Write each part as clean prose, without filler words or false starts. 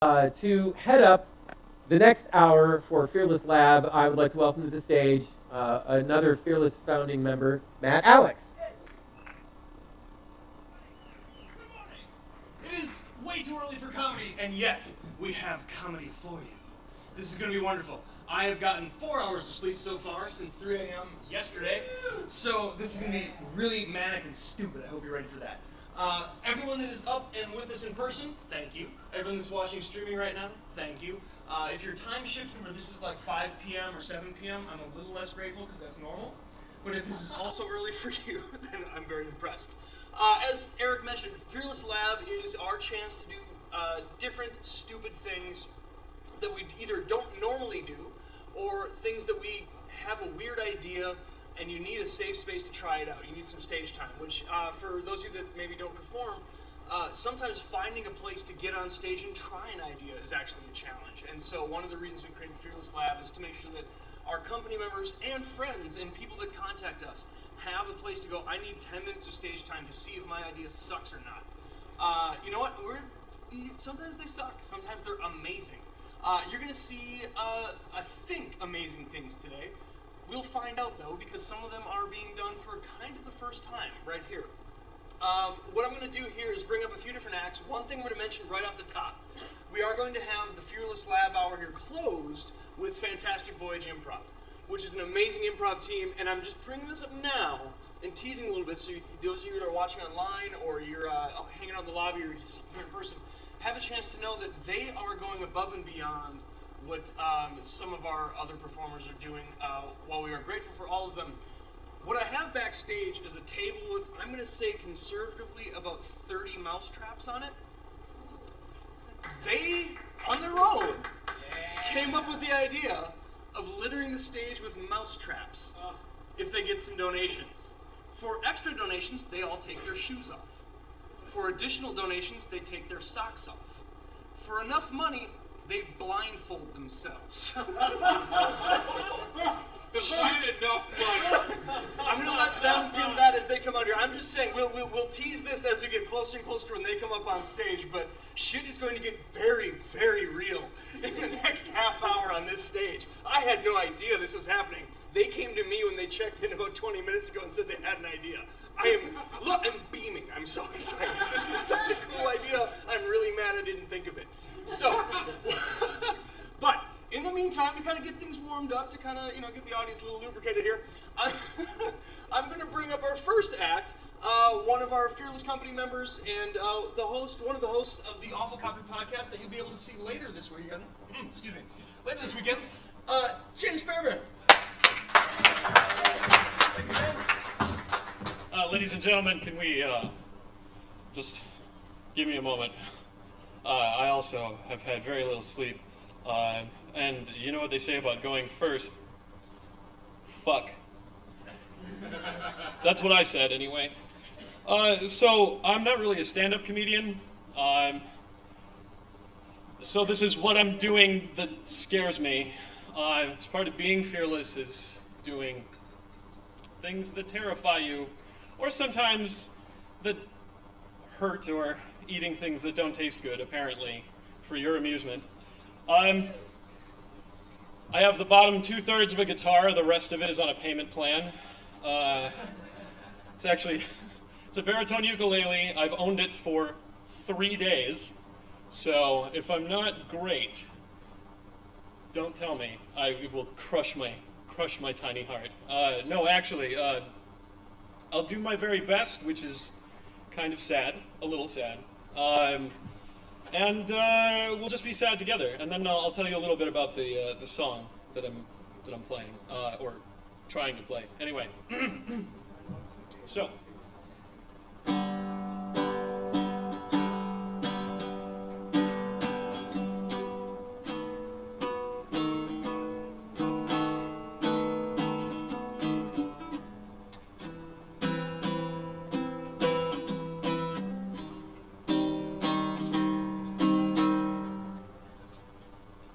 To head up the next hour for Fearless Lab, I would like to welcome to the stage another Fearless founding member, Matt Alex. Good morning. It is way too early for comedy, and yet we have comedy for you. This is going to be wonderful. I have gotten 4 hours of sleep so far since 3 a.m. yesterday, so this is going to be really manic and stupid. I hope you're ready for that. Everyone that is up and with us in person, thank you. Everyone that's watching streaming right now, thank you. If you're time shifted where this is like 5 p.m. or 7 p.m., I'm a little less grateful because that's normal. But if this is also early for you, then I'm very impressed. As Eric mentioned, Fearless Lab is our chance to do different stupid things that we either don't normally do, or things that we have a weird idea and you need a safe space to try it out. You need some stage time, which for those of you that maybe don't perform, sometimes finding a place to get on stage and try an idea is actually a challenge. And so one of the reasons we created Fearless Lab is to make sure that our company members and friends and people that contact us have a place to go. I need 10 minutes of stage time to see if my idea sucks or not. You know what? Sometimes they suck. Sometimes they're amazing. You're going to see, I think, amazing things today. We'll find out, though, because some of them are being done for kind of the first time right here. What I'm going to do here is bring up a few different acts. One thing I'm going to mention right off the top. We are going to have the Fearless Lab Hour here closed with Fantastic Voyage Improv, which is an amazing improv team, and I'm just bringing this up now and teasing a little bit so those of you that are watching online or you're hanging out in the lobby or here in person have a chance to know that they are going above and beyond what some of our other performers are doing. While we are grateful for all of them, what I have backstage is a table with, I'm going to say conservatively, about 30 mouse traps on it. They, on their own, came up with the idea of littering the stage with mouse traps if they get some donations. For extra donations, they all take their shoes off. For additional donations, they take their socks off. For enough money, they blindfold themselves. Shit enough money. I'm gonna let them do that as they come out here. I'm just saying we'll tease this as we get closer and closer when they come up on stage. But shit is going to get very, very real in the next half hour on this stage. I had no idea this was happening. They came to me when they checked in about 20 minutes ago and said they had an idea. I'm beaming. I'm so excited. This is such a cool idea. I'm really mad I didn't think of it. So, but in the meantime, to kind of get things warmed up, to kind of, get the audience a little lubricated here, I'm going to bring up our first act, one of our Fearless Company members and one of the hosts of the Awful Copy podcast that you'll be able to see later this weekend. Excuse me. Later this weekend, James Fairbairn. Thank you, James. Ladies and gentlemen, can we just give me a moment? I also have had very little sleep. And you know what they say about going first? Fuck. That's what I said, anyway. So, I'm not really a stand-up comedian. So this is what I'm doing that scares me. It's part of being fearless is doing things that terrify you, or sometimes that hurt, or eating things that don't taste good, apparently, for your amusement. I have the bottom 2/3 of a guitar, the rest of it is on a payment plan. It's a baritone ukulele. I've owned it for 3 days, so if I'm not great, don't tell me. I will crush my tiny heart. No, actually, I'll do my very best, which is kind of sad, a little sad. And we'll just be sad together. And then I'll tell you a little bit about the song that I'm playing, or trying to play. Anyway, so.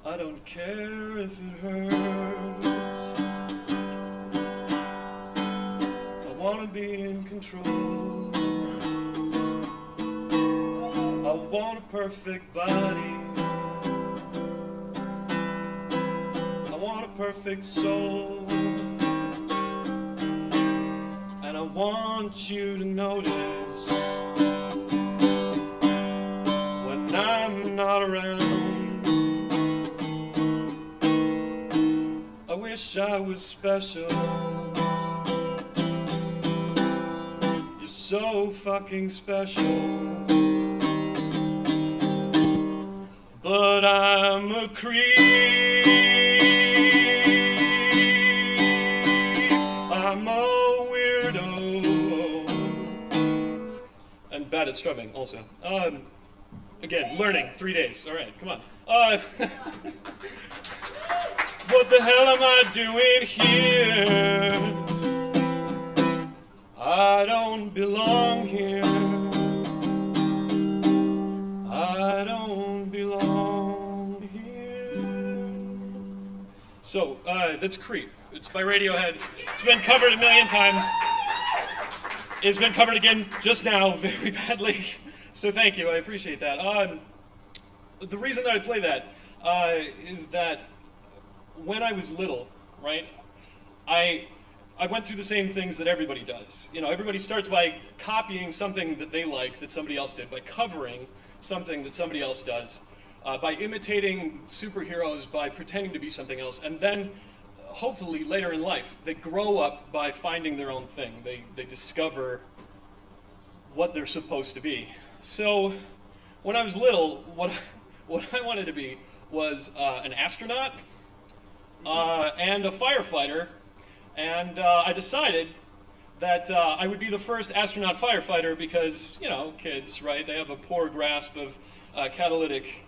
I don't care if it hurts. I wanna be in control. I want a perfect body perfect soul. And I want you to notice when I'm not around. I wish I was special. You're so fucking special. But I'm a creep. I'm a weirdo. And bad at strumming also. Again, learning, 3 days. All right, come on. What the hell am I doing here? I don't belong here. I don't belong here. So, that's Creep. It's by Radiohead. It's been covered a million times. It's been covered again just now very badly. So thank you, I appreciate that. The reason that I play that is that when I was little, right, I went through the same things that everybody does. You know, everybody starts by copying something that they like that somebody else did, by covering something that somebody else does, by imitating superheroes, by pretending to be something else, and then hopefully later in life they grow up by finding their own thing. They discover what they're supposed to be. So when I was little, what I wanted to be was an astronaut and a firefighter, and I decided that I would be the first astronaut firefighter because, you know, kids, right, they have a poor grasp of catalytic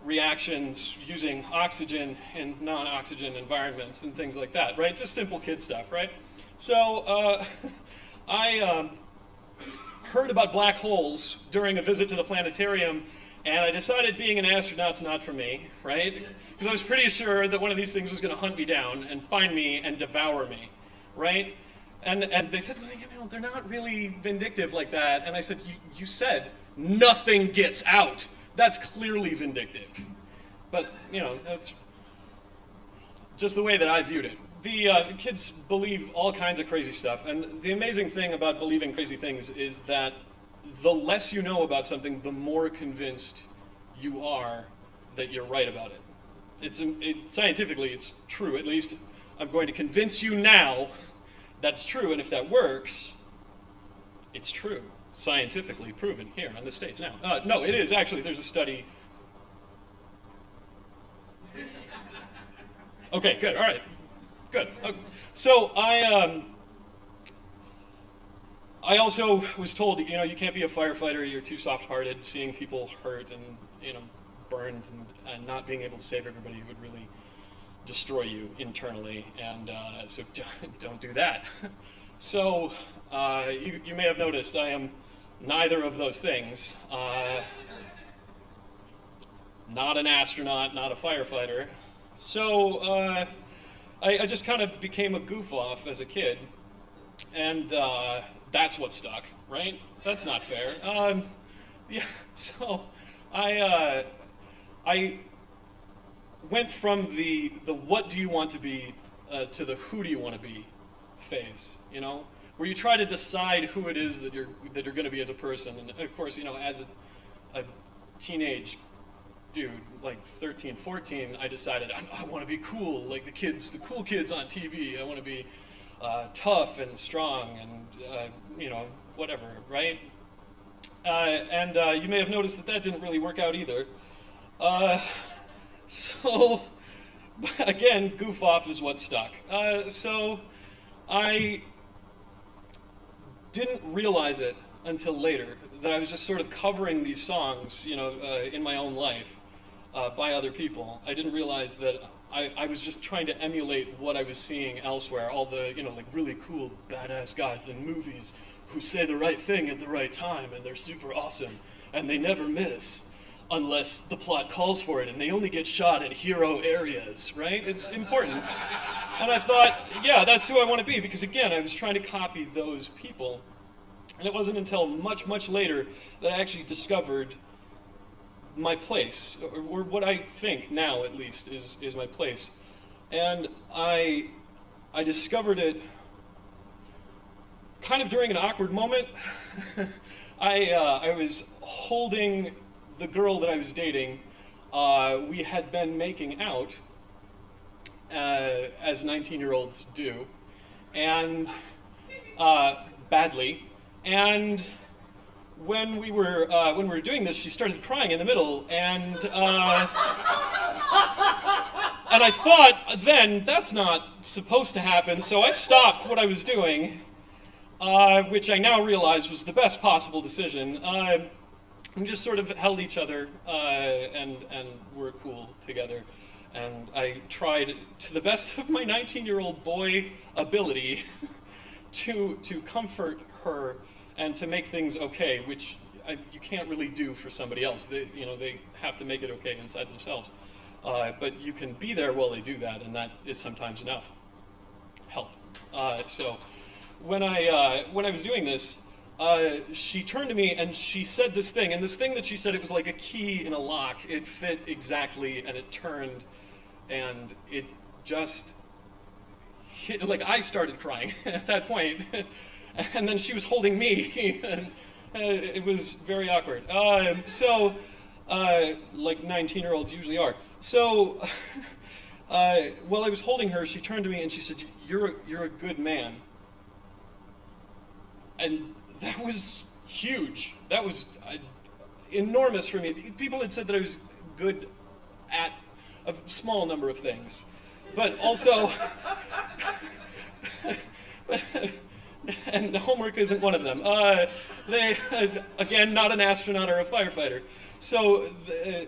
reactions using oxygen in non-oxygen environments and things like that, right? Just simple kid stuff, right? So I heard about black holes during a visit to the planetarium, and I decided being an astronaut's not for me, right? Because I was pretty sure that one of these things was going to hunt me down and find me and devour me, right? And they said, well, you know, they're not really vindictive like that. And I said, you said nothing gets out. That's clearly vindictive. But, you know, that's just the way that I viewed it. The kids believe all kinds of crazy stuff. And the amazing thing about believing crazy things is that the less you know about something, the more convinced you are that you're right about it. Scientifically, it's true. At least I'm going to convince you now that's true, and if that works, it's true. Scientifically proven here on the stage now. No, it is actually. There's a study. Okay, good. All right, good. So I also was told, you know, you can't be a firefighter. You're too soft-hearted. Seeing people hurt and, you know, burned and not being able to save everybody would really destroy you internally, and so don't do that. So you may have noticed I am neither of those things. Not an astronaut, not a firefighter. So I just kind of became a goof-off as a kid, and that's what stuck, right? That's not fair. Yeah, so I went from the what do you want to be to the who do you want to be phase, you know, where you try to decide who it is that you're going to be as a person. And of course, you know, as a teenage dude, like 13, 14, I decided I want to be cool, like the cool kids on TV. I want to be tough and strong and you know, whatever, right? And you may have noticed that didn't really work out either. So, again, goof off is what stuck. So, I didn't realize it until later that I was just sort of covering these songs, you know, in my own life by other people. I didn't realize that I was just trying to emulate what I was seeing elsewhere. All the, you know, like really cool, badass guys in movies who say the right thing at the right time, and they're super awesome, and they never miss. Unless the plot calls for it, and they only get shot in hero areas, right? It's important. And I thought, yeah, that's who I want to be, because again, I was trying to copy those people. And it wasn't until much, much later that I actually discovered my place, or what I think now, at least, is my place. And I discovered it kind of during an awkward moment. I was holding the girl that I was dating. We had been making out, as 19-year-olds do, and badly. And when we were doing this, she started crying in the middle, and I thought then that's not supposed to happen, so I stopped what I was doing, which I now realize was the best possible decision. We just sort of held each other and were cool together. And I tried, to the best of my 19-year-old boy ability, to comfort her and to make things okay, which you can't really do for somebody else. They have to make it okay inside themselves. But you can be there while they do that, and that is sometimes enough help. So when I was doing this, she turned to me and she said this thing, and this thing that she said, it was like a key in a lock. It fit exactly, and it turned, and it just hit, like I started crying at that point, and then she was holding me, and it was very awkward. Like 19-year-olds usually are. So while I was holding her, she turned to me and she said, "You're a good man." And that was huge. That was enormous for me. People had said that I was good at a small number of things, but also, and homework isn't one of them. Again, not an astronaut or a firefighter. So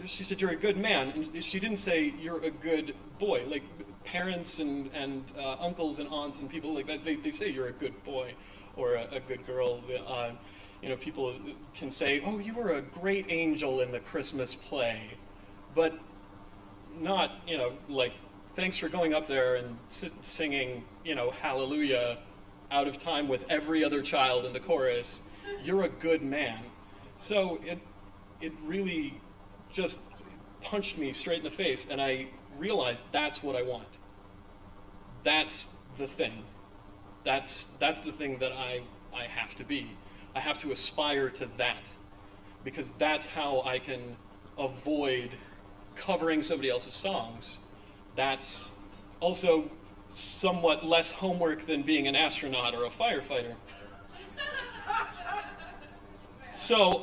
she said, "You're a good man," and she didn't say you're a good boy. Like parents and uncles and aunts and people like that, they say you're a good boy or a good girl. People can say, "Oh, you were a great angel in the Christmas play," but not, like, thanks for going up there and singing, Hallelujah out of time with every other child in the chorus. You're a good man. So it really just punched me straight in the face, and I realized that's what I want. That's the thing. That's the thing that I have to be. I have to aspire to that, because that's how I can avoid covering somebody else's songs. That's also somewhat less homework than being an astronaut or a firefighter. So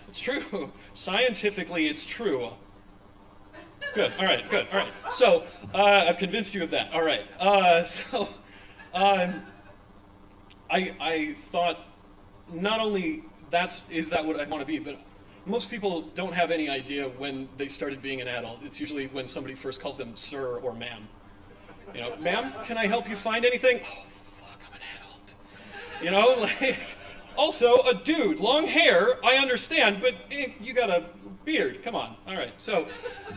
it's true. Scientifically, it's true. Good. All right. Good. All right. So I've convinced you of that. All right. I thought not only is that what I want to be, but most people don't have any idea when they started being an adult. It's usually when somebody first calls them sir or ma'am. Ma'am, can I help you find anything? Oh, fuck, I'm an adult. Also, a dude, long hair, I understand, but you got a beard, come on. All right, so,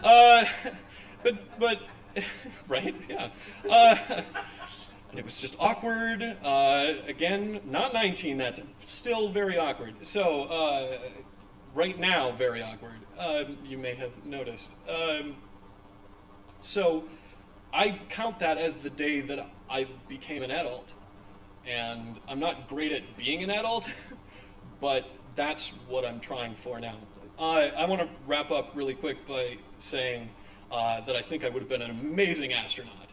but, right, yeah. And it was just awkward. Again, not 19, that's still very awkward. So, right now, very awkward. You may have noticed. So, I count that as the day that I became an adult. And I'm not great at being an adult, but that's what I'm trying for now. I want to wrap up really quick by saying that I think I would have been an amazing astronaut.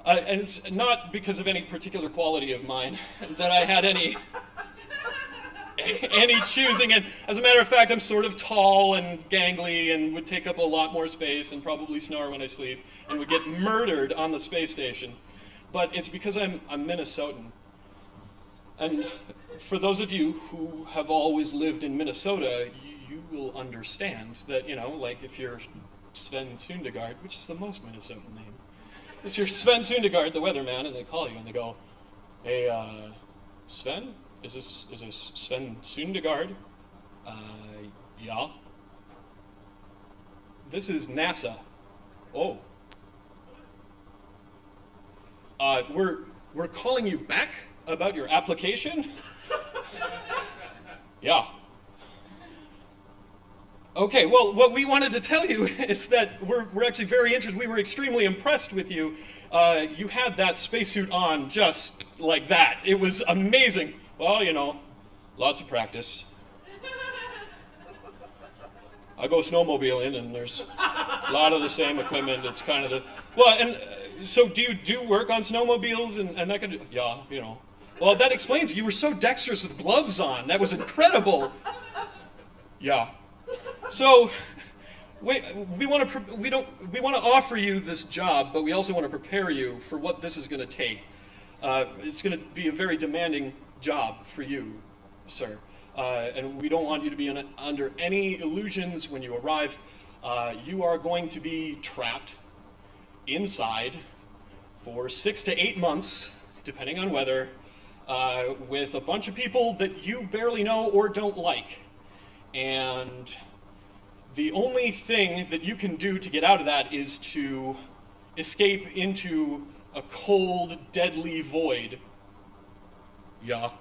And it's not because of any particular quality of mine that I had any choosing. And as a matter of fact, I'm sort of tall and gangly and would take up a lot more space and probably snore when I sleep and would get murdered on the space station. But it's because I'm Minnesotan. And for those of you who have always lived in Minnesota, you will understand that, like if you're Sven Sundegard, which is the most Minnesotan name, if you're Sven Sundegard, the weatherman, and they call you and they go, "Hey, Sven, is this Sven Sundegard?" Yeah. This is NASA. Oh. We're calling you back about your application? Yeah. Okay, well, what we wanted to tell you is that we're actually very interested. We were extremely impressed with you. You had that spacesuit on just like that. It was amazing. Well, lots of practice. I go snowmobiling, and there's a lot of the same equipment. It's kind of so do you do work on snowmobiles and that kind of, yeah, Well, that explains, you were so dexterous with gloves on. That was incredible. Yeah. So, we want to offer you this job, but we also want to prepare you for what this is going to take. It's going to be a very demanding job for you, sir. And we don't want you to be under any illusions when you arrive. You are going to be trapped inside for 6 to 8 months, depending on weather, with a bunch of people that you barely know or don't like. And the only thing that you can do to get out of that is to escape into a cold, deadly void. Yeah.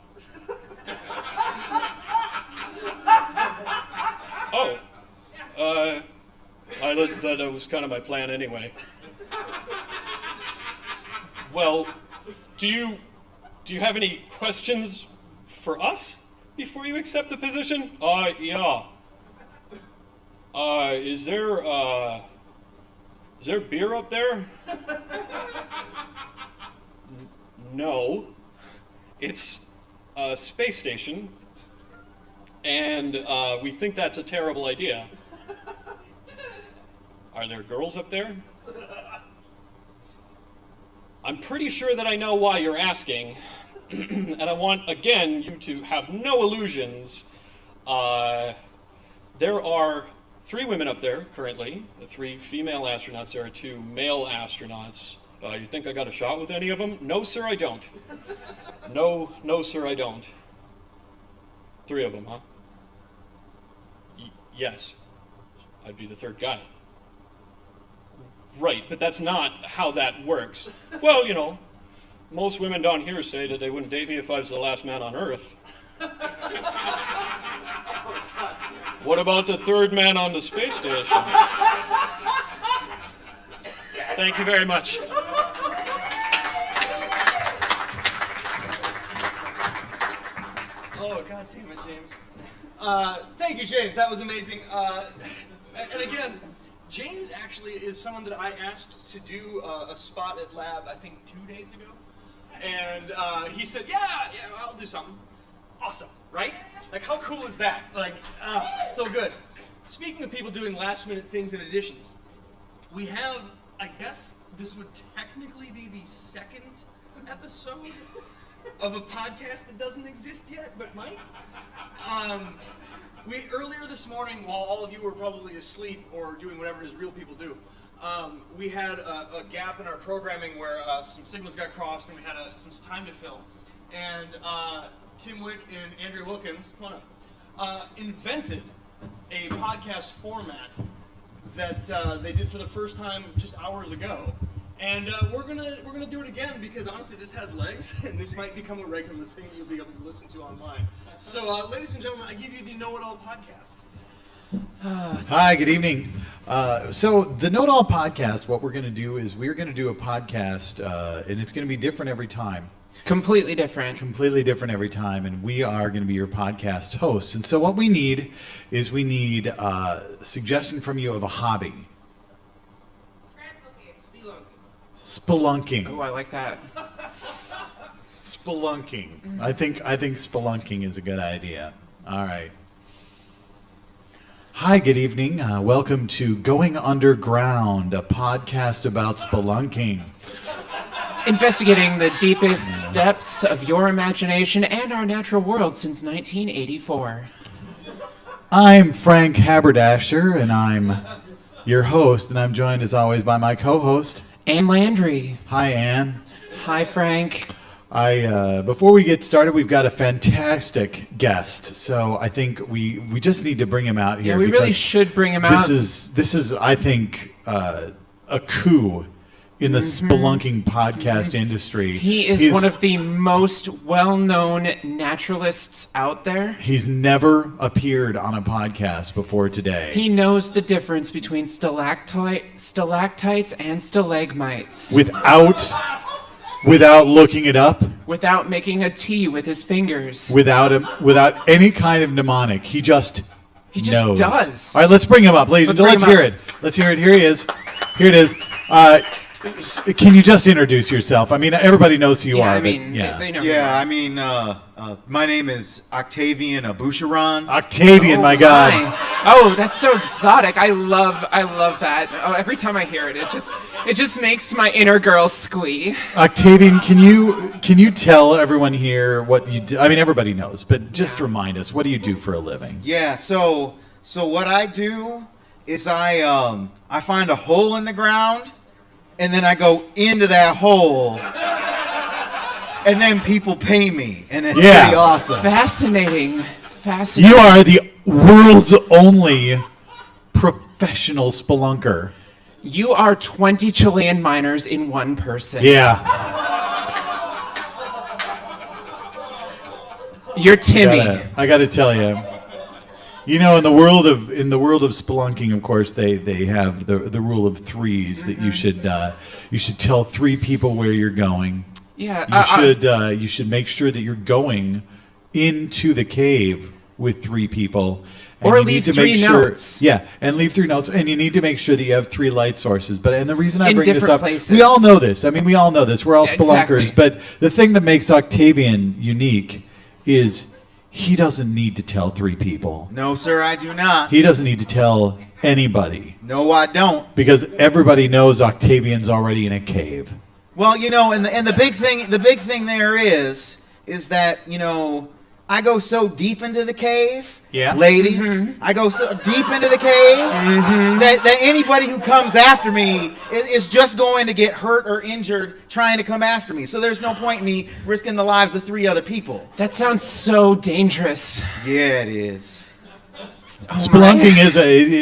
Oh. That was kind of my plan anyway. Well, do you have any questions for us before you accept the position? Yeah. Is there beer up there? No. It's a space station, and we think that's a terrible idea. Are there girls up there? I'm pretty sure that I know why you're asking, and I want, again, you to have no illusions. There are 3 women up there currently, the 3 female astronauts. There are 2 male astronauts. You think I got a shot with any of them? No, sir, I don't. No, sir, I don't. 3 of them, huh? Yes. I'd be the 3rd guy. Right, but that's not how that works. Well, most women down here say that they wouldn't date me if I was the last man on Earth. What about the 3rd man on the space station? Thank you very much. Oh, God damn it, James. Thank you, James. That was amazing. And again, James actually is someone that I asked to do a spot at Lab, I think 2 days ago. And he said, yeah, I'll do something. Awesome, right? Like, how cool is that? Like, so good. Speaking of people doing last-minute things and additions, we have, I guess, this would technically be the 2nd episode of a podcast that doesn't exist yet, but might. Earlier this morning, while all of you were probably asleep or doing whatever it is real people do, we had a gap in our programming where some signals got crossed and we had some time to fill. And Tim Wick and Andrew Wilkins, come on up, invented a podcast format that they did for the first time just hours ago. And we're gonna do it again because honestly, this has legs, and this might become a regular thing you'll be able to listen to online. So, ladies and gentlemen, I give you the Know It All podcast. Hi, good evening. So the Know It All podcast, what we're going to do is we're going to do a podcast, and it's going to be different every time. Completely different. Completely different every time, and we are going to be your podcast hosts. And so what we need is a suggestion from you of a hobby. Spelunking. Oh, I like that. Spelunking. I think spelunking is a good idea. All right. Hi, good evening. Welcome to Going Underground, a podcast about spelunking. Investigating the deepest depths of your imagination and our natural world since 1984. I'm Frank Haberdasher, and I'm your host, and I'm joined as always by my co-host, Anne Landry. Hi, Anne. Hi, Frank. Before we get started, we've got a fantastic guest, so I think we just need to bring him out here. Yeah, we really should bring him out. This is I think, a coup in the spelunking podcast industry. He is one of the most well-known naturalists out there. He's never appeared on a podcast before today. He knows the difference between stalactites and stalagmites. Without looking it up, Without making a T with his fingers. without any kind of mnemonic, he just knows. does. All right, let's bring him up, ladies and Let's gentlemen. bring Let's him hear it. Let's hear it. Here he is. Here it is. Can you just introduce yourself? I mean, everybody knows who you Yeah, are. I mean, but yeah. they know. Yeah, I mean, my name is Octavian Abusharan. Octavian, my God. Oh, that's so exotic. I love that. Oh, every time I hear it, it just makes my inner girl squee. Octavian, can you tell everyone here what you do? I mean, everybody knows, but just remind us, what do you do for a living? Yeah, so what I do is I find a hole in the ground, and then I go into that hole, and then people pay me, and it's pretty awesome. Fascinating. You are the world's only professional spelunker. You are 20 Chilean miners in one person. Yeah. You're Timmy. I gotta tell you, you know, in the world of spelunking, of course, they have the rule of threes that you should tell 3 people where you're going. Yeah. You should make sure that you're going into the cave with 3 people. And Or you leave need to 3 make sure, notes. Yeah, and leave 3 notes. And you need to make sure that you have 3 light sources. And the reason I In bring this different up, places. we all know this. I mean, we all know this. We're all Yeah, spelunkers. exactly. But the thing that makes Octavian unique is he doesn't need to tell 3 people. No, sir, I do not. He doesn't need to tell anybody No, I don't. because everybody knows Octavian's already in a cave. Well, you know, and the big thing there is that, you know, I go so deep into the cave, Yeah. ladies. I go so deep into the cave that anybody who comes after me is just going to get hurt or injured trying to come after me. So there's no point in me risking the lives of 3 other people. That sounds so dangerous. Yeah, it is. Oh, Spelunking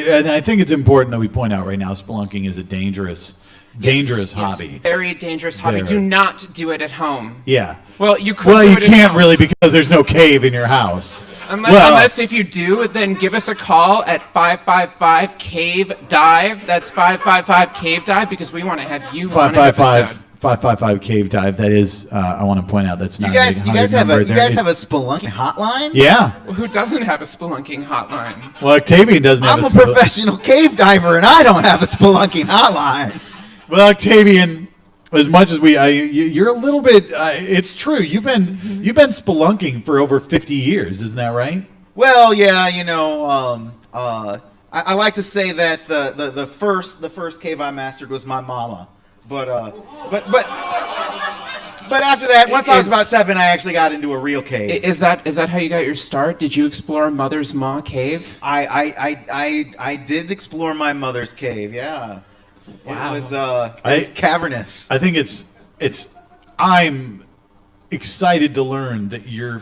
and I think it's important that we point out right now, spelunking is a dangerous Yes, hobby. Very dangerous hobby. Very. Do not do it at home. Yeah. Well, you could. Well, do you it at can't home. really because there's no cave in your house. Unless if you do, then give us a call at 555 Cave Dive. That's 555 Cave Dive because we want to have you on an episode. 555 Cave Dive. That is, I want to point out that's not You guys have number. a spelunking hotline? Yeah. Who doesn't have a spelunking hotline? Well, Octavian doesn't have I'm a professional cave diver and I don't have a spelunking hotline. Well, Octavian, as much as you're a little bit. It's true. You've been spelunking for over 50 years, isn't that right? Well, yeah, you know, I like to say that the first cave I mastered was my mama, but after that, once I was about 7, I actually got into a real cave. Is that how you got your start? Did you explore Mother's Maw Cave? I did explore my mother's cave. Yeah, Wow. it was cavernous. I think I'm excited to learn that your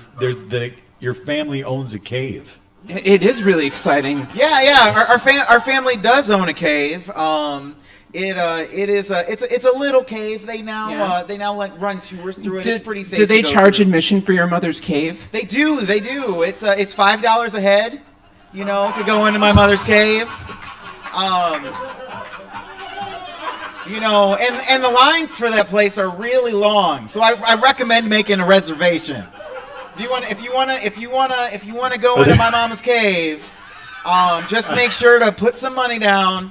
family owns a cave. It is really exciting. Yeah. Our family does own a cave. It's a little cave. They now run tours through it. It's pretty safe. Do they to go charge through. admission for your mother's cave? They do. It's $5 a head, you know, to go into my mother's cave. You know, and the lines for that place are really long. So I recommend making a reservation. If you wanna go into my mama's cave, just make sure to put some money down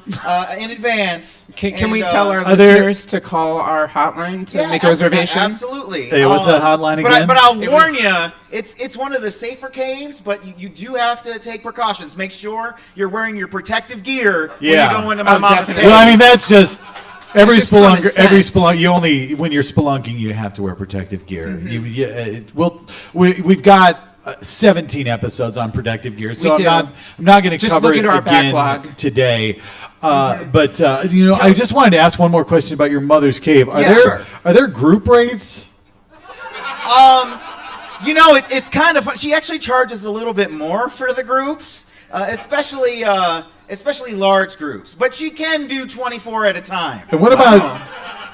in advance. Can we tell our Are there- listeners to call our hotline to make a reservation? Absolutely. Hey, what's that hotline again? But I'll It warn was- you, it's one of the safer caves, but you do have to take precautions. Make sure you're wearing your protective gear when you go into my Oh, mama's definitely. cave. Well, I mean, that's just every It's just common spelunker. sense. When you're spelunking, you have to wear protective gear. We've got 17 episodes on protective gear, so We do. I'm not going to Just cover look it at our again backlog. today. But I just wanted to ask one more question about your mother's cave. Sure. Are there group rates? You know, it's kind of fun. She actually charges a little bit more for the groups, especially large groups. But she can do 24 at a time. And what about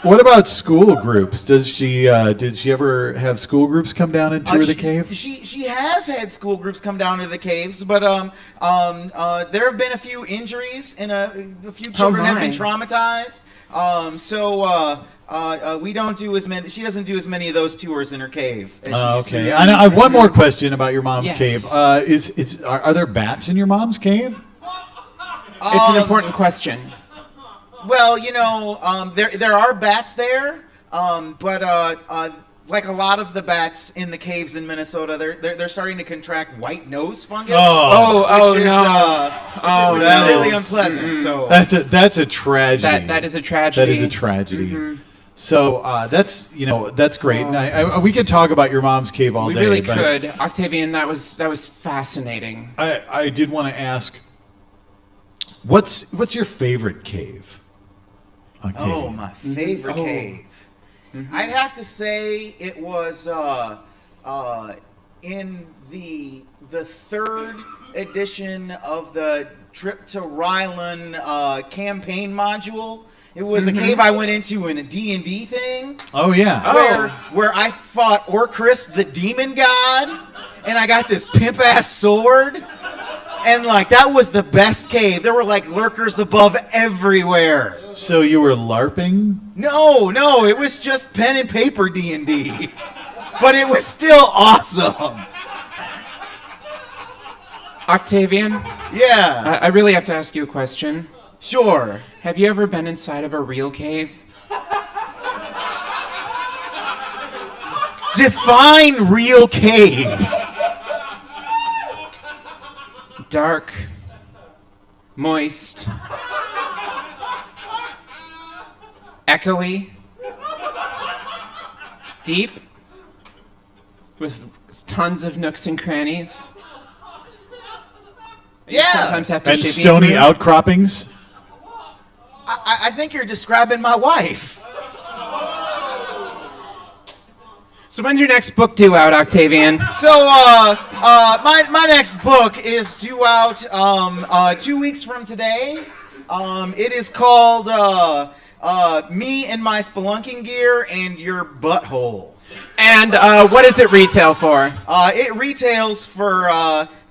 What about school groups? Did she ever have school groups come down and tour the cave? She has had school groups come down to the caves, but there have been a few injuries and a few children have been traumatized. We don't do as many. She doesn't do as many of those tours in her cave. Okay. I have one more question about your mom's Yes. cave. Are there bats in your mom's cave? It's an important question. Well, there are bats there, but like a lot of the bats in the caves in Minnesota, they're starting to contract white nose fungus. Which is really unpleasant. So that's a tragedy. That is a tragedy. That is a tragedy. So that's great. And we could talk about your mom's cave all day. We really could, Octavian. That was fascinating. I did want to ask, what's your favorite cave? Octavian? Oh, my favorite cave. I'd have to say it was in the third edition of the Trip to Ryland campaign module. It was a cave I went into in a D&D thing. Oh yeah. Where I fought Orcris, the demon god, and I got this pimp ass sword. And that was the best cave. There were lurkers above everywhere. So you were LARPing? No, it was just pen and paper D&D. But it was still awesome. Octavian? Yeah. I really have to ask you a question. Sure. Have you ever been inside of a real cave? Define real cave. Dark, moist, echoey, deep, with tons of nooks and crannies. You sometimes have to And shivvy stony through. outcroppings? I think you're describing my wife. So when's your next book due out, Octavian? So, my next book is due out 2 weeks from today. It is called Me and My Spelunking Gear and Your Butthole. And what does it retail for? It retails for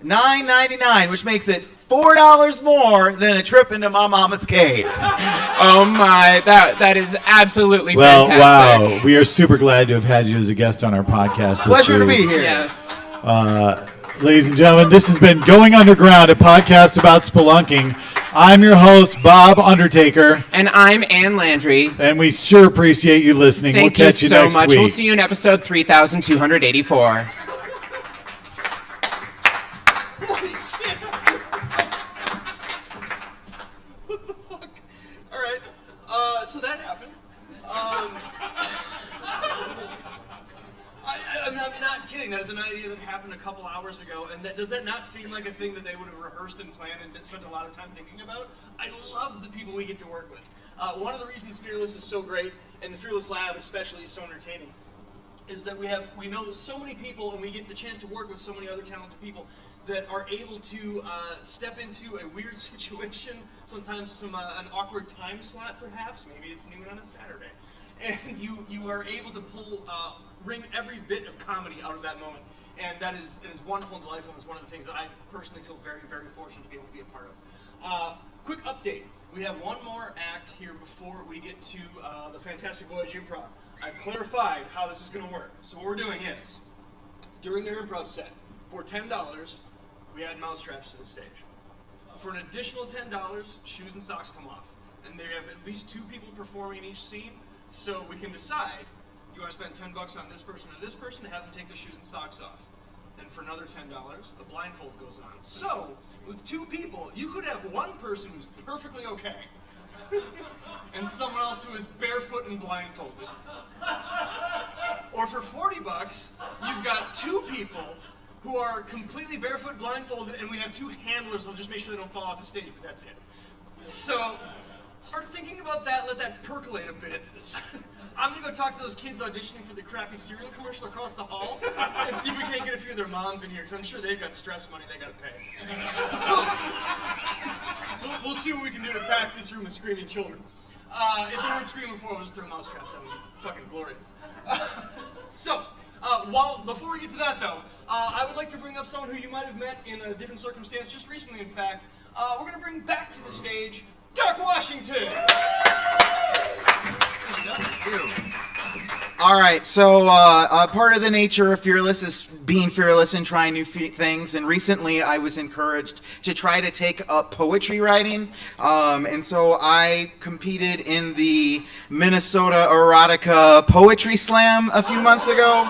$9.99, which makes it $4 more than a trip into my mama's cave. Oh my, that is absolutely fantastic. Wow. We are super glad to have had you as a guest on our podcast this Pleasure to week. be here. Yes. Ladies and gentlemen, this has been Going Underground, a podcast about spelunking. I'm your host, Bob Undertaker. And I'm Ann Landry. And we sure appreciate you listening. Thank We'll catch you you so next much. week. We'll see you in episode 3284. Holy shit! What the fuck? Alright, so that happened. I'm not kidding. That is an idea that happened a couple hours ago, and does that not seem like a thing that they would have rehearsed and planned and spent a lot of time thinking about? I love the people we get to work with. One of the reasons Fearless is so great, and the Fearless Lab especially is so entertaining, is that we know so many people, and we get the chance to work with so many other talented people that are able to step into a weird situation, sometimes an awkward time slot perhaps, maybe it's noon on a Saturday, and you are able to wring every bit of comedy out of that moment, and it is wonderful and delightful, and it's one of the things that I personally feel very, very fortunate to be able to be a part of. Quick update, we have one more act here before we get to the Fantastic Voyage Improv. I've clarified how this is going to work. So what we're doing is, during their improv set, for $10, we add mousetraps to the stage. For an additional $10, shoes and socks come off. And they have at least 2 people performing in each scene, so we can decide, do you want to spend $10 on this person or this person to have them take their shoes and socks off? Then for another $10, a blindfold goes on. So, with 2 people, you could have one person who's perfectly okay, and someone else who is barefoot and blindfolded. Or for $40, you've got 2 people who are completely barefoot, blindfolded, and we have 2 handlers who'll just make sure they don't fall off the stage, but that's it. So, start thinking about that, let that percolate a bit. I'm gonna go talk to those kids auditioning for the crappy cereal commercial across the hall and see if we can't get a few of their moms in here, because I'm sure they've got stress money they gotta pay. So, we'll see what we can do to pack this room with screaming children. If they weren't screaming before, we'll just throw mouse traps. That would be fucking glorious. Before we get to that though, I would like to bring up someone who you might have met in a different circumstance just recently, in fact. We're going to bring back to the stage Dark Washington. All right, so part of the nature of Fearless is being fearless and trying new things. And recently, I was encouraged to try to take up poetry writing, and so I competed in the Minnesota Erotica Poetry Slam a few months ago.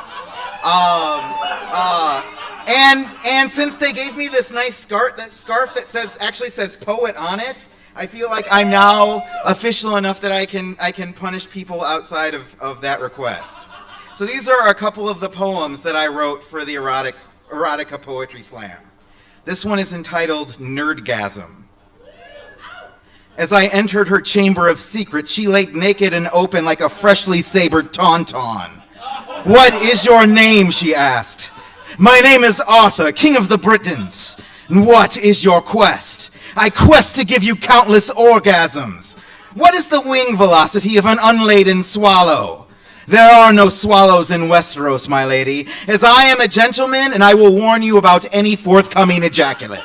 And since they gave me this nice scarf that actually says poet on it, I feel like I'm now official enough that I can punish people outside of that request. So these are a couple of the poems that I wrote for the Erotica Poetry Slam. This one is entitled Nerdgasm. As I entered her chamber of secrets, she lay naked and open like a freshly sabered tauntaun. "What is your name?" she asked. "My name is Arthur, King of the Britons. And what is your quest?" "I quest to give you countless orgasms." "What is the wing velocity of an unladen swallow?" "There are no swallows in Westeros, my lady, as I am a gentleman and I will warn you about any forthcoming ejaculate."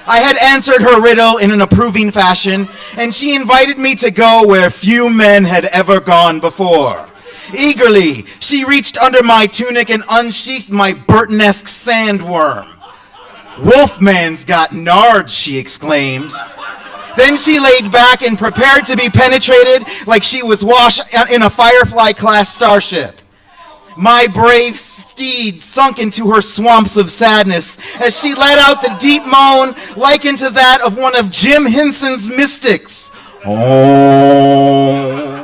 I had answered her riddle in an approving fashion, and she invited me to go where few men had ever gone before. Eagerly, she reached under my tunic and unsheathed my Burton-esque sandworm. "Wolfman's got nards," she exclaimed. Then she laid back and prepared to be penetrated like she was washed in a Firefly-class starship. My brave steed sunk into her swamps of sadness as she let out the deep moan likened to that of one of Jim Henson's mystics. Oh.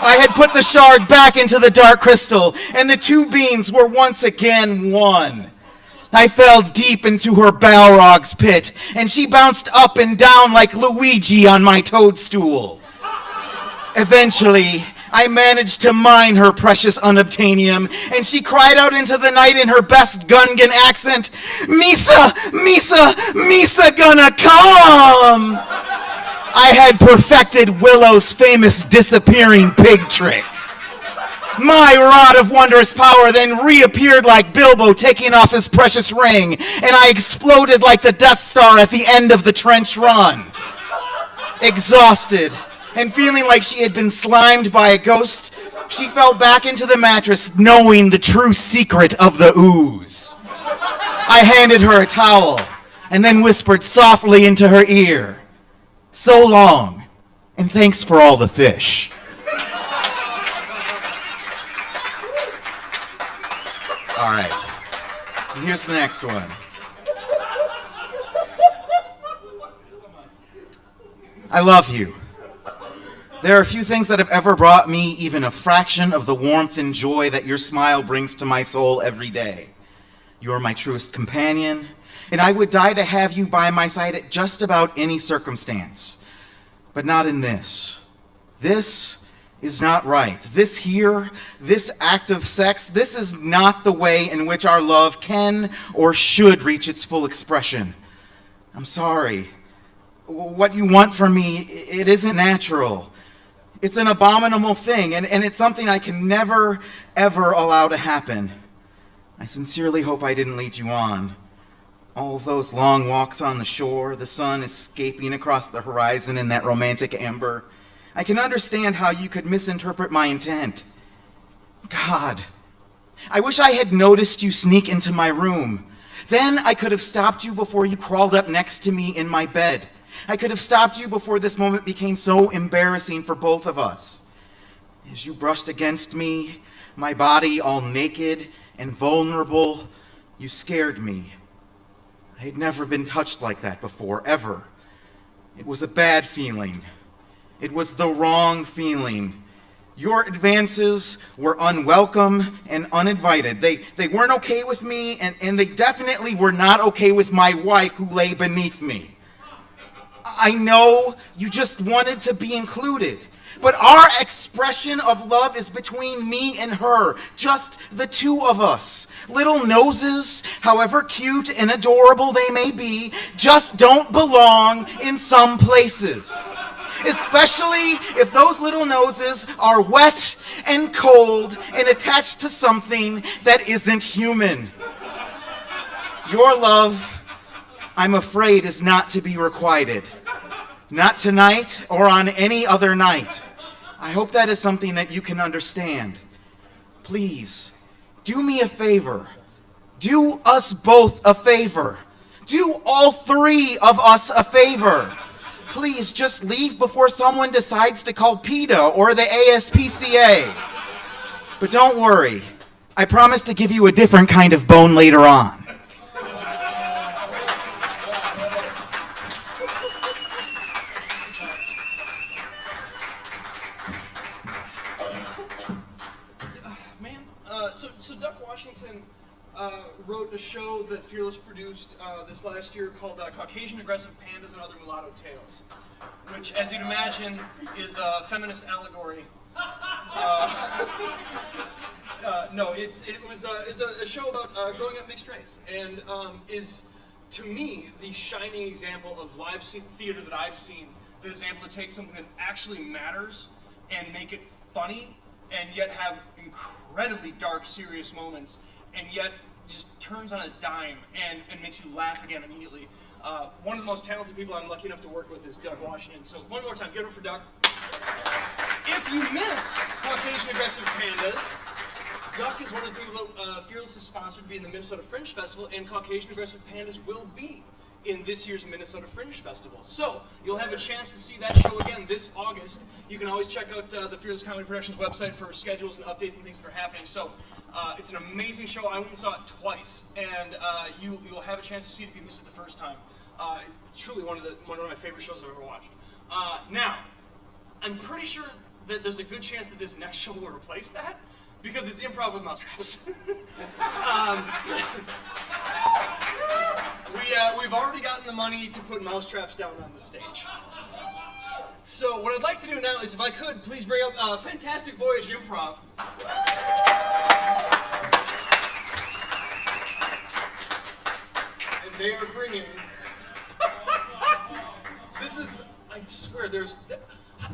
I had put the shard back into the dark crystal, and the two beings were once again one. I fell deep into her Balrog's pit, and she bounced up and down like Luigi on my toadstool. Eventually, I managed to mine her precious unobtainium, and she cried out into the night in her best Gungan accent, "Misa, Misa, Misa gonna come!" I had perfected Willow's famous disappearing pig trick. My rod of wondrous power then reappeared like Bilbo taking off his precious ring, and I exploded like the Death Star at the end of the trench run. Exhausted, and feeling like she had been slimed by a ghost, she fell back into the mattress, knowing the true secret of the ooze. I handed her a towel, and then whispered softly into her ear, "So long, and thanks for all the fish." All right, and here's the next one. I love you. There are few things that have ever brought me even a fraction of the warmth and joy that your smile brings to my soul every day. You are my truest companion, and I would die to have you by my side at just about any circumstance. But not in this. This is not right. This here, this act of sex, this is not the way in which our love can or should reach its full expression. I'm sorry. What you want from me, it isn't natural. It's an abominable thing, and it's something I can never, ever allow to happen. I sincerely hope I didn't lead you on. All those long walks on the shore, the sun escaping across the horizon in that romantic amber. I can understand how you could misinterpret my intent. God, I wish I had noticed you sneak into my room. Then I could have stopped you before you crawled up next to me in my bed. I could have stopped you before this moment became so embarrassing for both of us. As you brushed against me, my body all naked and vulnerable, you scared me. I had never been touched like that before, ever. It was a bad feeling. It was the wrong feeling. Your advances were unwelcome and uninvited. They weren't okay with me, and they definitely were not okay with my wife who lay beneath me. I know you just wanted to be included, but our expression of love is between me and her, just the two of us. Little noses, however cute and adorable they may be, just don't belong in some places. especially if those little noses are wet and cold and attached to something that isn't human. Your love, I'm afraid, is not to be requited. Not tonight or on any other night. I hope that is something that you can understand. Please, do me a favor. Do us both a favor. Do all three of us a favor. Please just leave before someone decides to call PETA or the ASPCA. But don't worry. I promise to give you a different kind of bone later on. So Duck Washington wrote a show that Fearless produced this last year called Caucasian Aggressive Pandas and Other Mulatto Tales, which, as you'd imagine, is a feminist allegory. No, it was a show about growing up mixed race, and is, to me, the shining example of live theater that I've seen that is able to take something that actually matters and make it funny, and yet have incredibly dark, serious moments, and yet just turns on a dime and makes you laugh again immediately. One of the most talented people I'm lucky enough to work with is Doug Washington. So one more time, give it up for Doug. If you miss Caucasian Aggressive Pandas, Duck is one of the people that Fearless is sponsored to be in the Minnesota Fringe Festival, and Caucasian Aggressive Pandas will be in this year's Minnesota Fringe Festival. So you'll have a chance to see that show again this August. You can always check out the Fearless Comedy Productions website for schedules and updates and things that are happening. So it's an amazing show. I went and saw it twice, and you'll have a chance to see it if you missed it the first time. It's truly one of my favorite shows I've ever watched. Now, I'm pretty sure that there's a good chance that this next show will replace that, because it's improv with mousetraps. We've already gotten the money to put mousetraps down on the stage. So what I'd like to do now is, if I could, please bring up Fantastic Voyage Improv. And they are bringing... This is... I swear,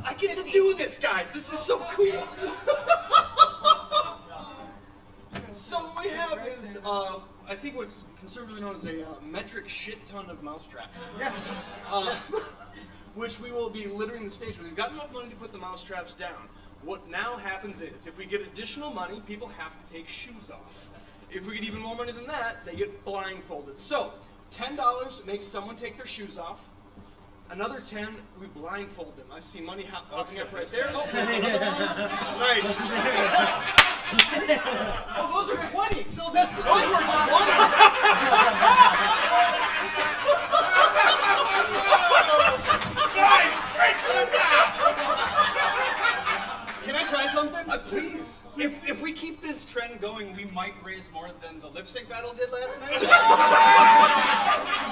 I get to do this, guys. This is so cool. So what we have is, I think what's conservatively known as a metric shit ton of mousetraps. Yes. Which we will be littering the stage with. We've got enough money to put the mousetraps down. What now happens is, if we get additional money, people have to take shoes off. If we get even more money than that, they get blindfolded. So, $10 makes someone take their shoes off. Another 10, we blindfold them. I see money popping up right there. Oh, nice. Oh, those are 20. So those were 20s. Can I try something? Please. If we keep this trend going, we might raise more than the lip sync battle did last night.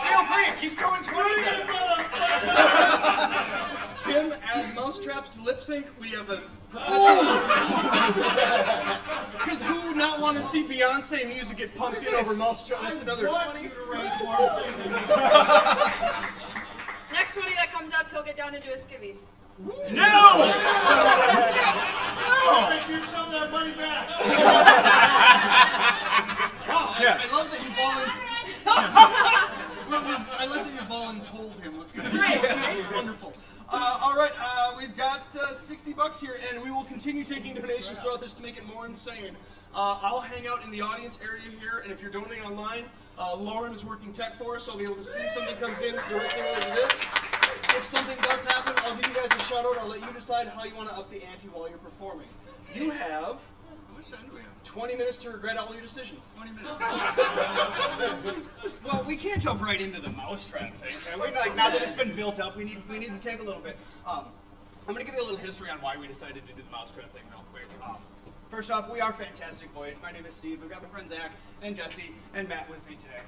Feel free, keep throwing 20s at us. Tim, add mousetraps to lip sync. We have a. Because who would not want to see Beyonce music get pumped in over mousetraps? That's another 20. Next 20 that comes up, he'll get down to do his skivvies. No! Give some of that money back. Wow, I love that you voluntold him what's going to happen. That's wonderful. All right, we've got $60 here, and we will continue taking donations throughout this to make it more insane. I'll hang out in the audience area here, and if you're donating online, Lauren is working tech for us, so I'll be able to see if something comes in directly over to this. If something does happen, I'll give you guys a shout out. I'll let you decide how you want to up the ante while you're performing. You have, how much time do we have? 20 minutes to regret all your decisions. 20 minutes. Well, we can't jump right into the mousetrap thing, can we? Like, now that it's been built up, we need to take a little bit. I'm going to give you a little history on why we decided to do the mousetrap thing real quick. First off, we are Fantastic Voyage. My name is Steve. We've got my friend Zach and Jesse and Matt with me today.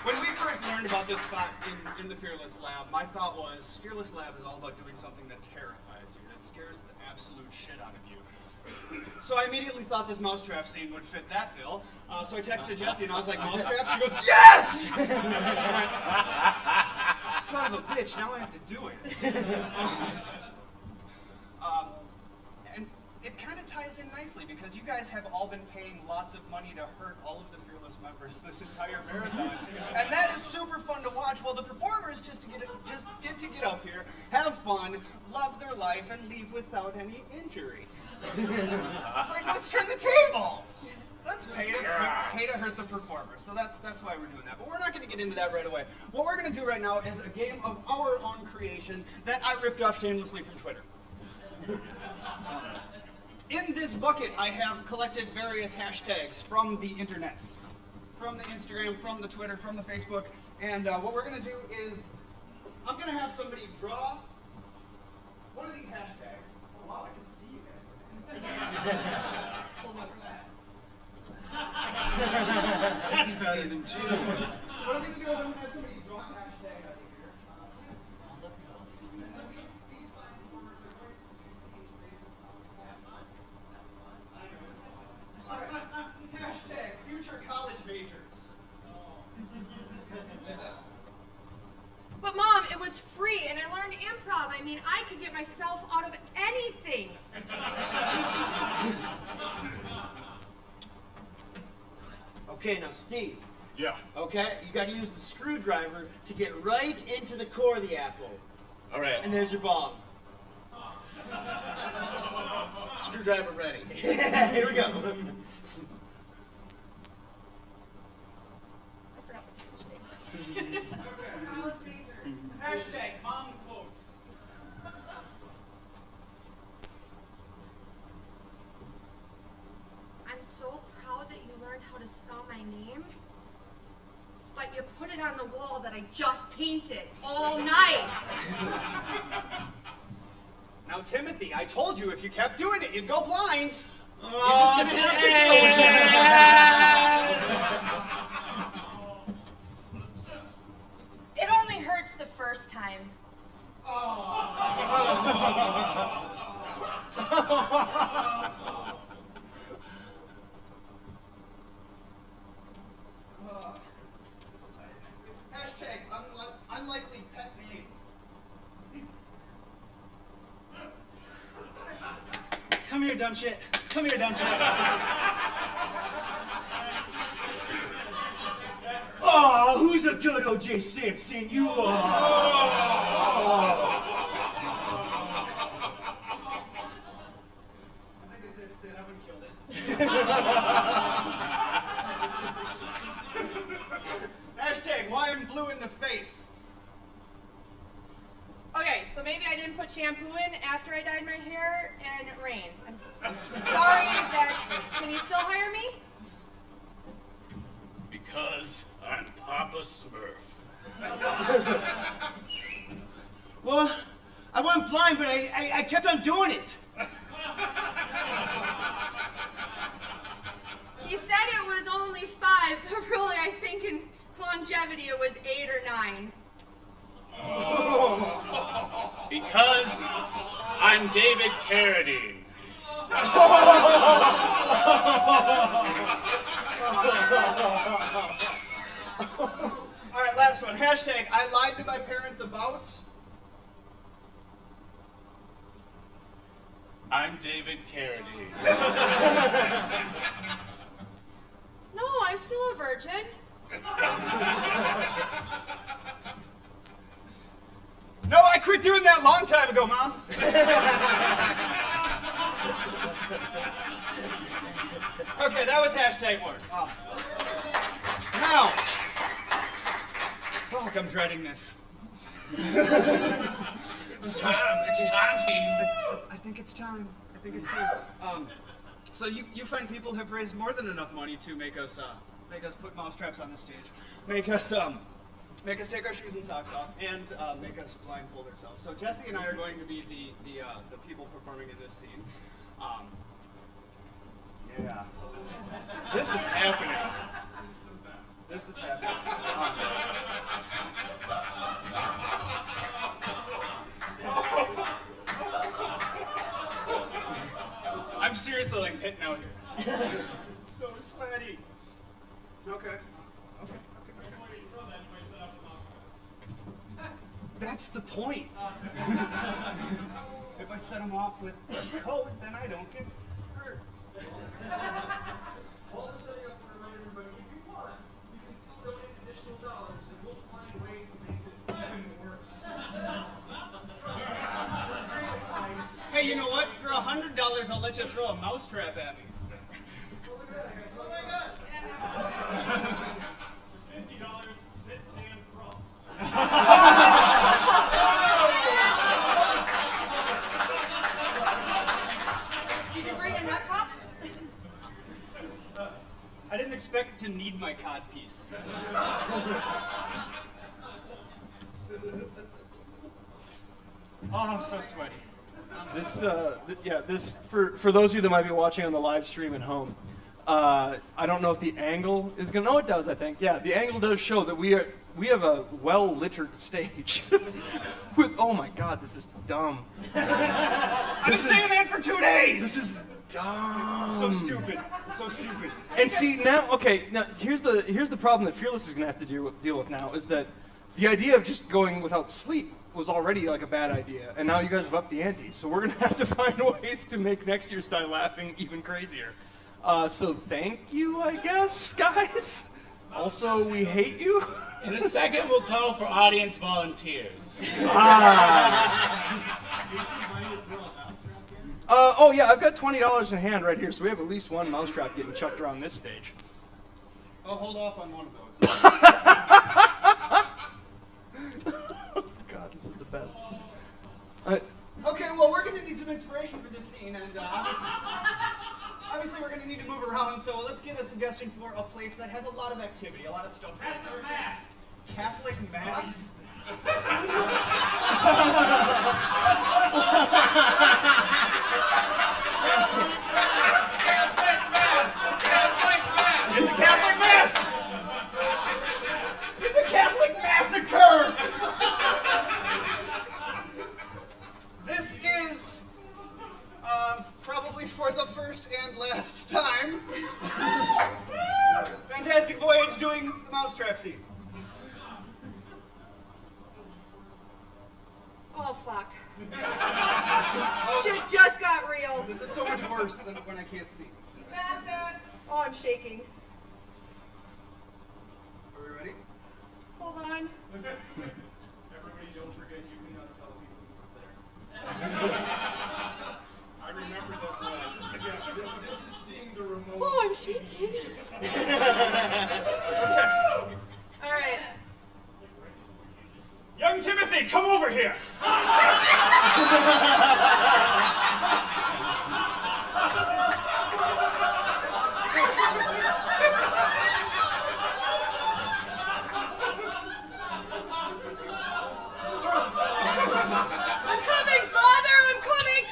When we first learned about this spot in the Fearless Lab, my thought was, Fearless Lab is all about doing something that terrifies you, that scares the absolute shit out of you. So I immediately thought this mousetrap scene would fit that bill. So I texted Jessie and I was like, mousetraps? She goes, yes! son of a bitch, now I have to do it. And it kind of ties in nicely because you guys have all been paying lots of money to hurt all of the Fearless members this entire marathon. And that is super fun to watch while the performers just get to get up here, have fun, love their life, and leave without any injury. It's like, let's turn the table. Let's pay to hurt the performer. So that's why we're doing that. But we're not going to get into that right away. What we're going to do right now is a game of our own creation that I ripped off shamelessly from Twitter. In this bucket, I have collected various hashtags from the internets, from the Instagram, from the Twitter, from the Facebook. And what we're going to do is I'm going to have somebody draw one of these hashtags. Oh, wow, I can see you guys. That's see them too. What I'm going to do is I'm going to have somebody draw a hashtag out of here. These five performers are going to see hashtag future college majors. But Mom, it was free and I learned improv. I mean, I could get myself out of anything. Okay, now Steve. Yeah. Okay, you got to use the screwdriver to get right into the core of the apple. All right. And there's your bomb. Screwdriver ready. Here we go. I forgot what the hashtag was. College majors. Hashtag mom quotes. I'm so proud that you learned how to spell my name, but you put it on the wall that I just painted all night. Now, Timothy, I told you if you kept doing it, you'd go blind. Oh, You're just gonna It only hurts the first time. Hashtag unlikely pet names. Come here, dumb shit. Come here, dumb shit. Oh, who's a good O.J. Simpson? You are. I think it's it. That one killed it. Hashtag why I'm blue in the face. Okay, so maybe I didn't put shampoo in after I dyed my hair and it rained. I'm sorry that. Can you still hire me? Because I'm Papa Smurf. Well, I went blind, but I kept on doing it. You said it was only 5, but really I think in longevity it was 8 or 9. Because I'm David Carradine. All right, last one. Hashtag I lied to my parents about. I'm David Carradine. No, I'm still a virgin. No, I quit doing that long time ago, Mom. Okay, that was hashtag work. Now, fuck, I'm dreading this. It's time, Steve. I think it's time. So you find people have raised more than enough money to make us put mousetraps on the stage, make us take our shoes and socks off, and make us blindfold ourselves. So Jesse and I are going to be the people performing in this scene. Yeah, this is happening. This is happening. I'm seriously like pitting out here. So sweaty. Okay. That's the point. If I set them off with code, then I don't get hurt. All I'm setting up to remind everybody, if you want, you can still donate additional dollars, and we'll find ways to make this even worse. Hey, you know what? For $100, I'll let you throw a mousetrap at me. $50, sit, stand, throw. Did you bring a nut cup? I didn't expect to need my codpiece. Oh, I'm so sweaty. This for those of you that might be watching on the live stream at home. I don't know if the angle is gonna. No, it does. I think. Yeah, the angle does show that we have a well littered stage. With oh my God, this is dumb. I've been saying that for 2 days. This is dumb. So stupid. So stupid. And see now, okay, now here's the problem that Fearless is gonna have to deal with now is that the idea of just going without sleep was already like a bad idea, and now you guys have upped the ante. So we're gonna have to find ways to make next year's Die Laughing even crazier. So thank you, I guess, guys. Also, we hate you. In a second, we'll call for audience volunteers. Oh yeah, I've got $20 in hand right here, so we have at least one mousetrap getting chucked around this stage. I'll hold off on one of those. God, this is the best. Okay, well, we're going to need some inspiration for this scene, and obviously we're going to need to move around, so let's get a suggestion for a place that has a lot of activity, a lot of stuff. Catholic Mass. Catholic Mass? It's a Catholic Mass! It's a Catholic massacre! This is, probably for the first and last time, Fantastic Voyage doing the mousetrap scene. Oh, fuck. Shit just got real. This is so much worse than when I can't see. Oh, I'm shaking. Are we ready? Hold on. Everybody, don't forget you can not tell people who were there. I remember that. This is seeing the remote. Oh, I'm shaking. All right. Young Timothy, come over here! I'm coming, Father! I'm coming!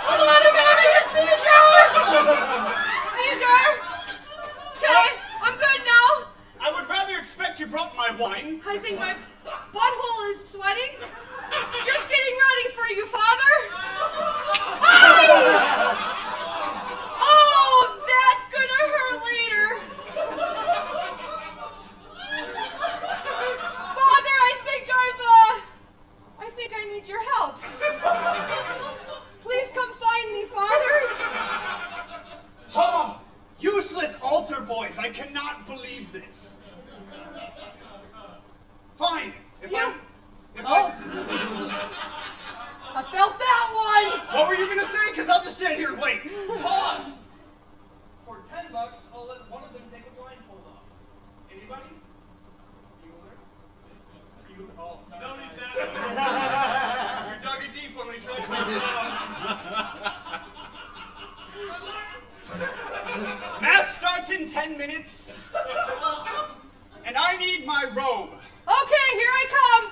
Hold on, I'm having a seizure! Seizure? Okay, I'm good now. I would rather expect you brought my wine. I think my butthole is sweating. Just getting ready for you, Father. Ow! Oh, that's gonna hurt later. Father, I think I need your help. Please come find me, Father. Oh, useless altar boys, I cannot believe this. Fine. I felt that one. What were you gonna say? Because I'll just stand here and wait. Pause! For $10, I'll let one of them take a blindfold off. Anybody? You over there? You, oh, sorry. Nobody's guys. that You dug it deep when we tried to make it out. Mass starts in 10 minutes. And I need my robe. Okay, here I come.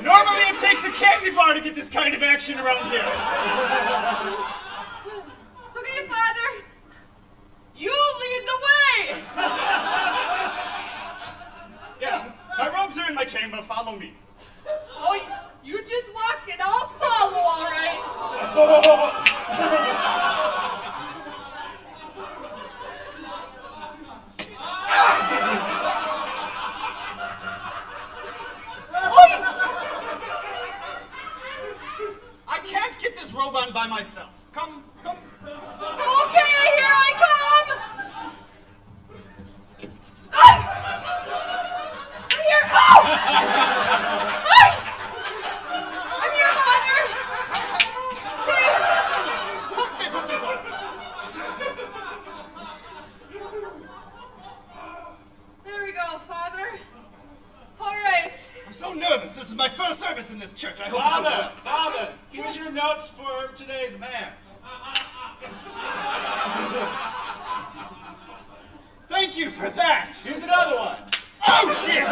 Normally it takes a candy bar to get this kind of action around here. Okay, Father. You lead the way. Yes, my robes are in my chamber. Follow me. Oh, you just walk and I'll follow, all right? Okay, here I come! Ah! I'm here! Oh! Ah! I'm here, Father! There we go, Father. All right. I'm so nervous. This is my first service in this church. I hope Father, here's your notes for today's mass. Thank you for that. Here's another one. Oh, shit!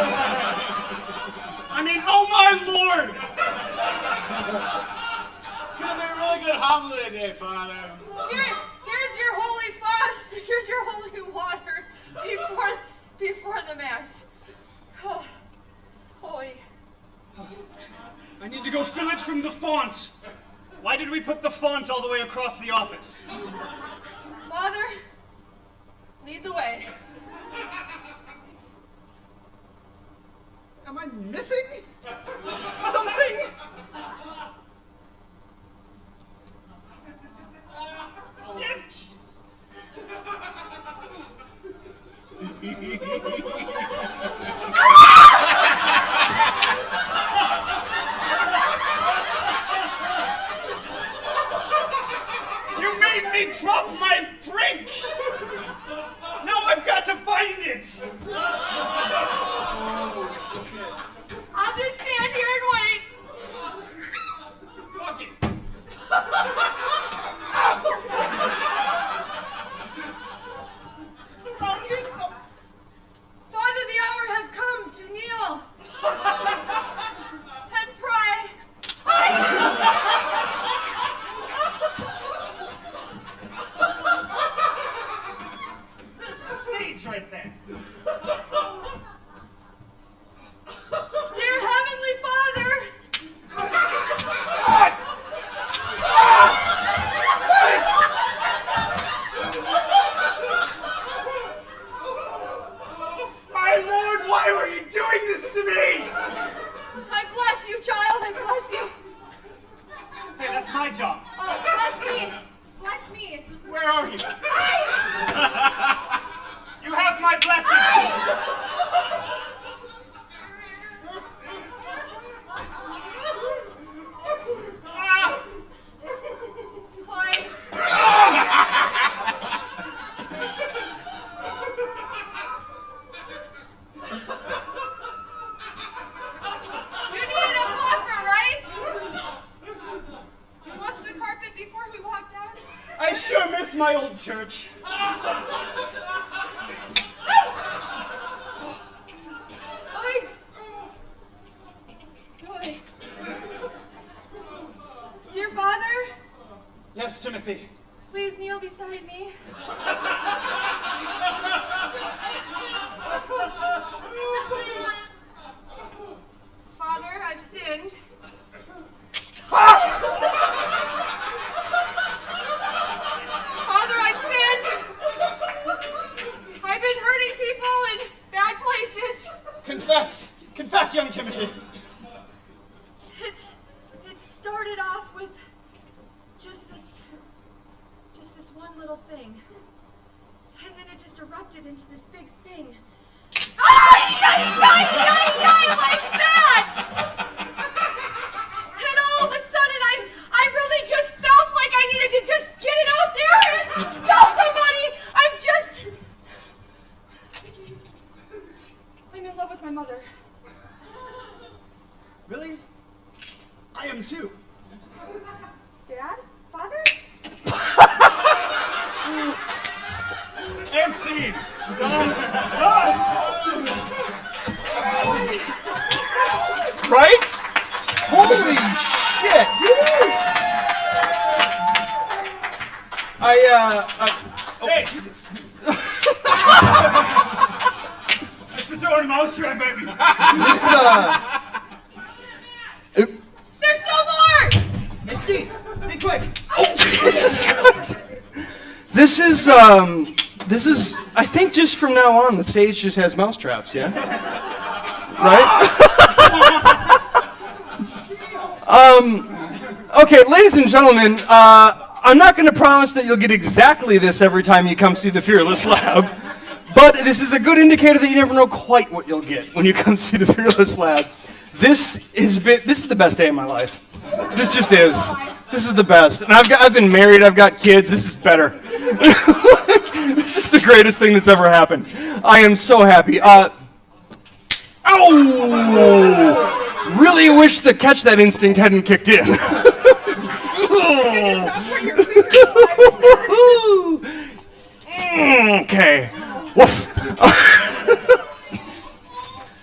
I mean, oh my lord! It's gonna be a really good homily today, Father. Here's your holy Father. Here's your holy water before the mass. Oh, holy. I need to go fill it from the font. Why did we put the font all the way across the office? Father, lead the way. Am I missing something? You made me drop my drink! Now I've got to find it! I'll just stand here and wait. Fuck it. Around here some... Father, the hour has come to kneel and pray. There's the stage right there. Dear Heavenly Father, My lord, why were you doing this to me? I bless you, child. I bless you. Hey, that's my job. Oh, bless me. Bless me. Where are you? Ay! You have my blessing. Ah! Ay! You needed a fluffer, right? You left the carpet before we walked out? I sure miss my old church. Ay! Ay! Dear Father, Yes, Timothy. please kneel beside me. Father, I've sinned. Father, I've sinned. I've been hurting people in bad places. Confess. Confess, young Timothy. It started off with just this one little thing. And then it just erupted into this big thing. Ay, ay, ay, ay, ay, like that! And all of a sudden, I really just felt like I needed to just get it out there and tell somebody I'm in love with my mother. Really? I am too. Dad? Father? And scene. Done. Right? Holy shit! Hey, Jesus. It's for throwing a mousetrap, baby. There's still more! Hey, Steve, be quick. Jesus Christ! This is, I think just from now on, the stage just has mousetraps, yeah? Right? Okay, ladies and gentlemen, I'm not going to promise that you'll get exactly this every time you come see the Fearless Lab, but this is a good indicator that you never know quite what you'll get when you come see the Fearless Lab. This is the best day of my life. This just is. This is the best. And I've been married, I've got kids, this is better. This is the greatest thing that's ever happened. I am so happy. Ow! Really wish the catch that instinct hadn't kicked in. Okay. Woof.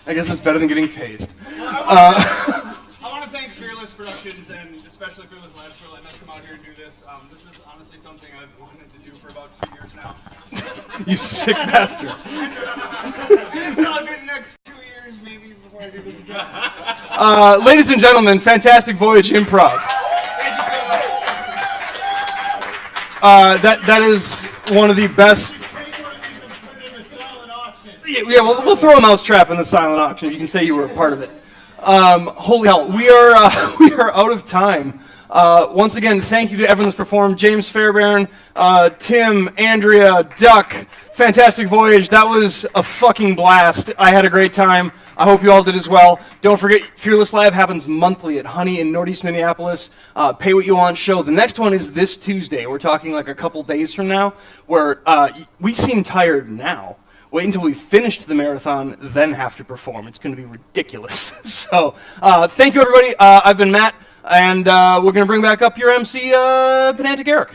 I guess it's better than getting tased. I want to thank Fearless Productions and especially Fearless Labs for letting us come out here and do this. This is honestly something I've wanted to do for about 2 years now. You sick bastard. I'll be the next 2 years maybe before I do this again. Ladies and gentlemen, Fantastic Voyage Improv. Thank you so much. That is one of the best. Yeah, we'll throw a mousetrap in the silent auction. You can say you were a part of it. Holy hell, we are out of time. Once again, thank you to everyone that's performed. James Fairbairn, Tim, Andrea, Duck, Fantastic Voyage. That was a fucking blast. I had a great time. I hope you all did as well. Don't forget, Fearless Lab happens monthly at Honey in Northeast Minneapolis. Pay What You Want show. The next one is this Tuesday. We're talking like a couple days from now, where we seem tired now. Wait until we finish the marathon, then have to perform. It's going to be ridiculous. So, thank you, everybody. I've been Matt, and we're going to bring back up your MC, Pedantic Eric.